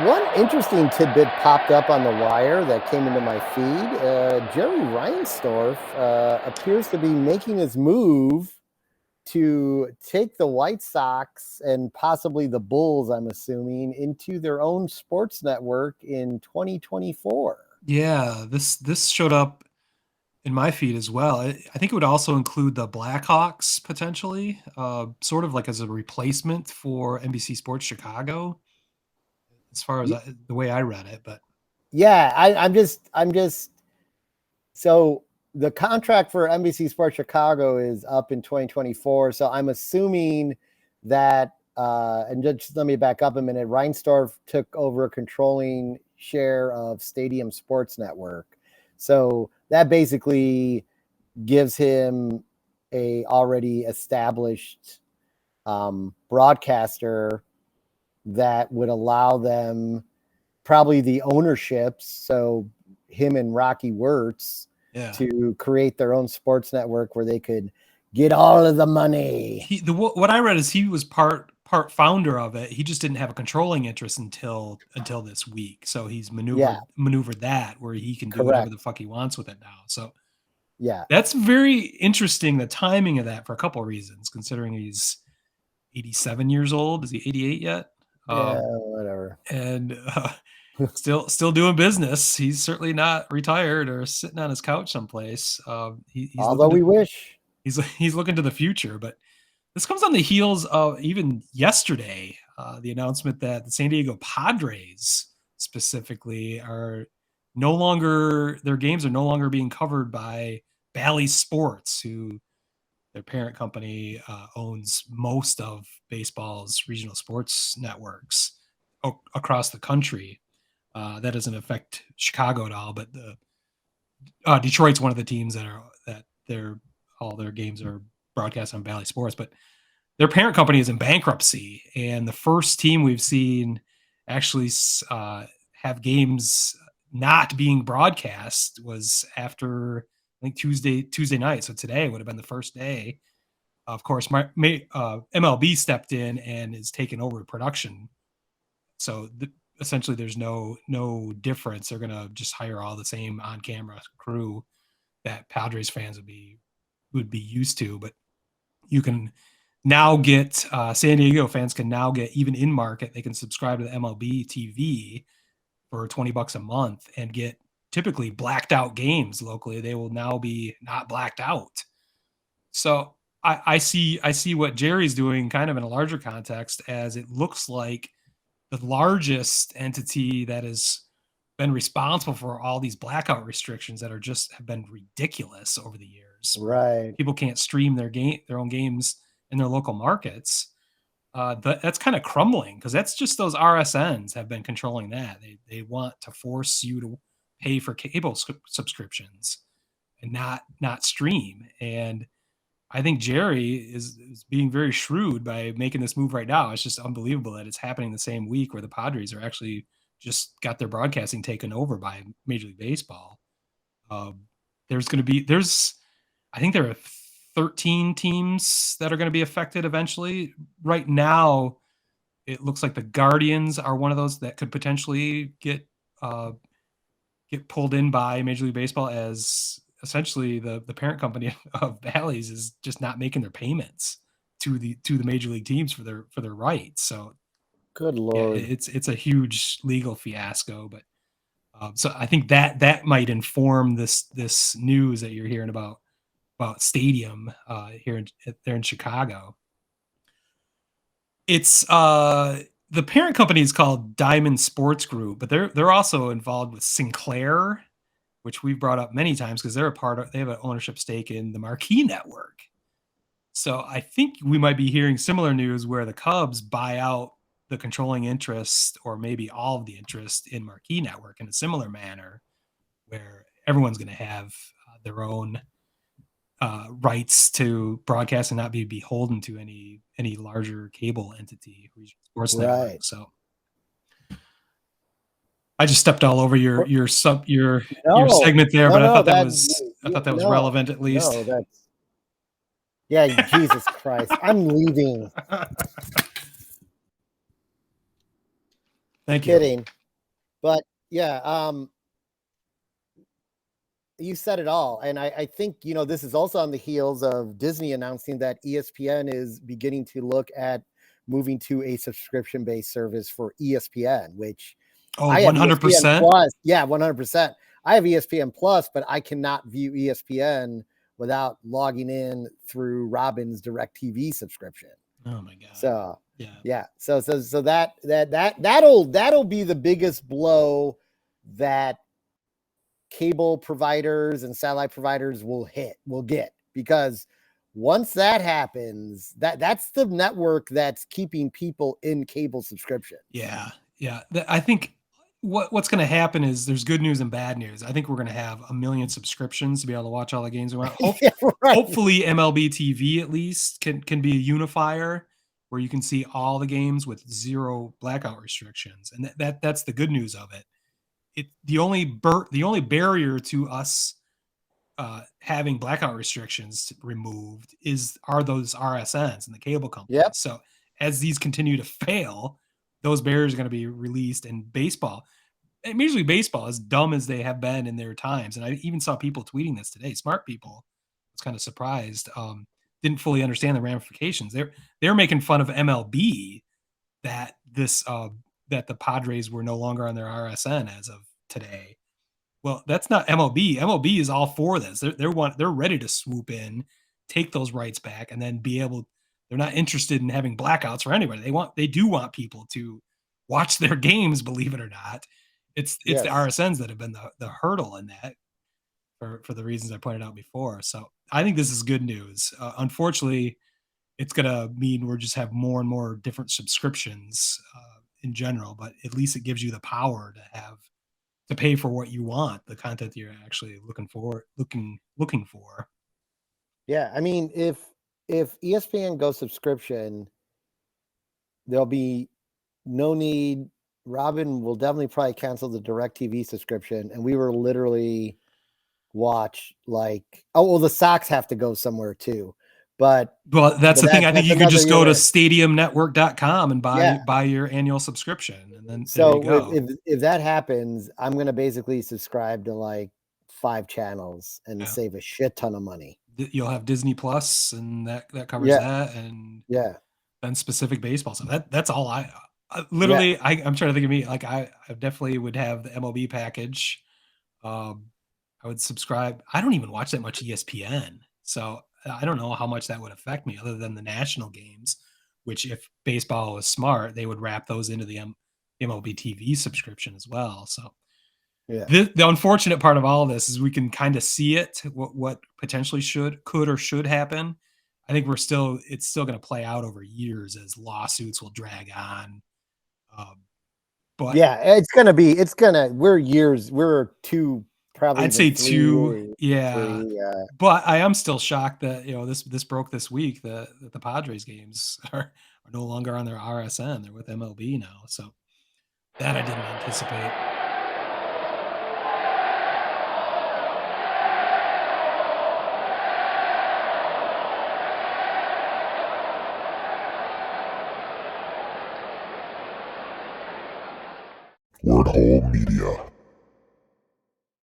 One interesting tidbit popped up on the wire that came into my feed. Jerry Reinsdorf appears to be making his move to take the White Sox and possibly the Bulls, I'm assuming, into their own sports network in 2024. Yeah, this showed up in my feed as well. I think it would also include the Blackhawks potentially, sort of like as a replacement for NBC Sports Chicago, as far as the way I read it. But Yeah, I'm just so the contract for NBC Sports Chicago is up in 2024. So I'm assuming that, and just let me back up a minute. Reinsdorf took over a controlling share of Stadium Sports Network. So that basically gives him a already established broadcaster that would allow them probably the ownerships. So him and Rocky Wirtz yeah, to create their own sports network where they could get all of the money. what I read is he was part founder of it. He just didn't have a controlling interest until this week. So he's Yeah, maneuvered that where he can do whatever correct. the fuck he wants with it now. So Yeah. that's very interesting, the timing of that, for a couple of reasons, considering he's 87 years old. Is he 88 yet? Yeah, whatever. And still doing business. He's certainly not retired or sitting on his couch someplace. He's Although looking to we wish. he's looking to the future. But this comes on the heels of even yesterday, the announcement that the San Diego Padres specifically are no longer, their games are no longer being covered by Bally Sports, who their parent company owns most of baseball's regional sports networks across the country. That doesn't affect Chicago at all, but Detroit's one of the teams that all their games are broadcast on Bally Sports. But their parent company is in bankruptcy, and the first team we've seen actually have games not being broadcast was after, I think, Tuesday night. So today would have been the first day. Of course, MLB stepped in and is taking over production. So essentially, there's no difference. They're gonna just hire all the same on camera crew that Padres fans would be used to. But you can now get San Diego fans can now get, even in market, they can subscribe to the MLB TV for $20 a month and get typically blacked out games locally. They will now be not blacked out. So I see what Jerry's doing kind of in a larger context, as it looks like the largest entity that has been responsible for all these blackout restrictions that are just have been ridiculous over the years, where Right. people can't stream their own games in their local markets. That's kind of crumbling, because that's just those RSNs have been controlling that. They want to force you to pay for cable subscriptions and not stream. And I think Jerry is being very shrewd by making this move right now. It's just unbelievable that it's happening the same week where the Padres are actually just got their broadcasting taken over by Major League Baseball. Um, I think there are 13 teams that are going to be affected eventually. Right now, it looks like the Guardians are one of those that could potentially get pulled in by Major League Baseball, as essentially the parent company of Bally's is just not making their payments to the major league teams for their rights. So Good yeah, Lord. it's a huge legal fiasco. But so I think that might inform this news that you're hearing about Stadium there in Chicago. It's the parent company is called Diamond Sports Group, but they're also involved with Sinclair, which we've brought up many times because they have an ownership stake in the Marquee Network. So I think we might be hearing similar news where the Cubs buy out the controlling interest, or maybe all of the interest, in Marquee Network in a similar manner, where everyone's going to have their own rights to broadcast and not be beholden to any larger cable entity, regional sports network. Right. So I just stepped all over your No, segment there, no, but no, I thought that was no, relevant at least. no, yeah, Jesus Christ. I'm leaving. Thank you. Kidding. But yeah, you said it all. And I think, this is also on the heels of Disney announcing that ESPN is beginning to look at moving to a subscription based service for ESPN, which Oh, I have ESPN 100%. Plus. Yeah, 100%. I have ESPN Plus, but I cannot view ESPN without logging in through Robin's DirecTV subscription. Oh my God. So Yeah. So that'll be the biggest blow that cable providers and satellite providers will get, because once that happens, that's the network that's keeping people in cable subscription. Yeah. I think what's going to happen is there's good news and bad news. I think we're going to have 1 million subscriptions to be able to watch all the games we want. Yeah, right. Hopefully MLB TV at least can be a unifier where you can see all the games with 0 blackout restrictions. And that's the good news of it. The only barrier to us having blackout restrictions removed are those RSNs and the cable companies. Yep. So as these continue to fail, those barriers are going to be released. And baseball, Major League Baseball, as dumb as they have been in their times, and I even saw people tweeting this today, smart people, I was kind of surprised, didn't fully understand the ramifications. They're making fun of MLB that that the Padres were no longer on their RSN as of today. Well, that's not MLB. MLB is all for this. They're ready to swoop in, take those rights back, and then be able. They're not interested in having blackouts for anybody. They do want people to watch their games, believe it or not. It's Yes. the RSNs that have been the hurdle in that for the reasons I pointed out before. So I think this is good news. Unfortunately, it's going to mean we'll just have more and more different subscriptions in general, but at least it gives you the power to pay for what you want, the content you're actually looking for. Yeah, I mean, if ESPN goes subscription, there'll be no need. Robin will definitely probably cancel the DirecTV subscription, and we were literally watch the Sox have to go somewhere too. But that's the thing. I think you could just go to stadiumnetwork.com and buy your annual subscription, and then so there you go. If that happens, I'm gonna basically subscribe to 5 channels and save a shit ton of money. You'll have Disney Plus, and that covers that, and then specific baseball. So that's all I literally. I'm trying to think of me. I definitely would have the MLB package. I would subscribe. I don't even watch that much ESPN, so I don't know how much that would affect me other than the national games, which if baseball was smart, they would wrap those into the MLB TV subscription as well. So the unfortunate part of all of this is we can kind of see it, what potentially could or should happen. I think it's still going to play out over years as lawsuits will drag on. But we're 2, probably I'd say 2. Yeah. But I am still shocked that this broke this week that the Padres games are no longer on their RSN. They're with MLB now, so that I didn't anticipate. Word Hole Media.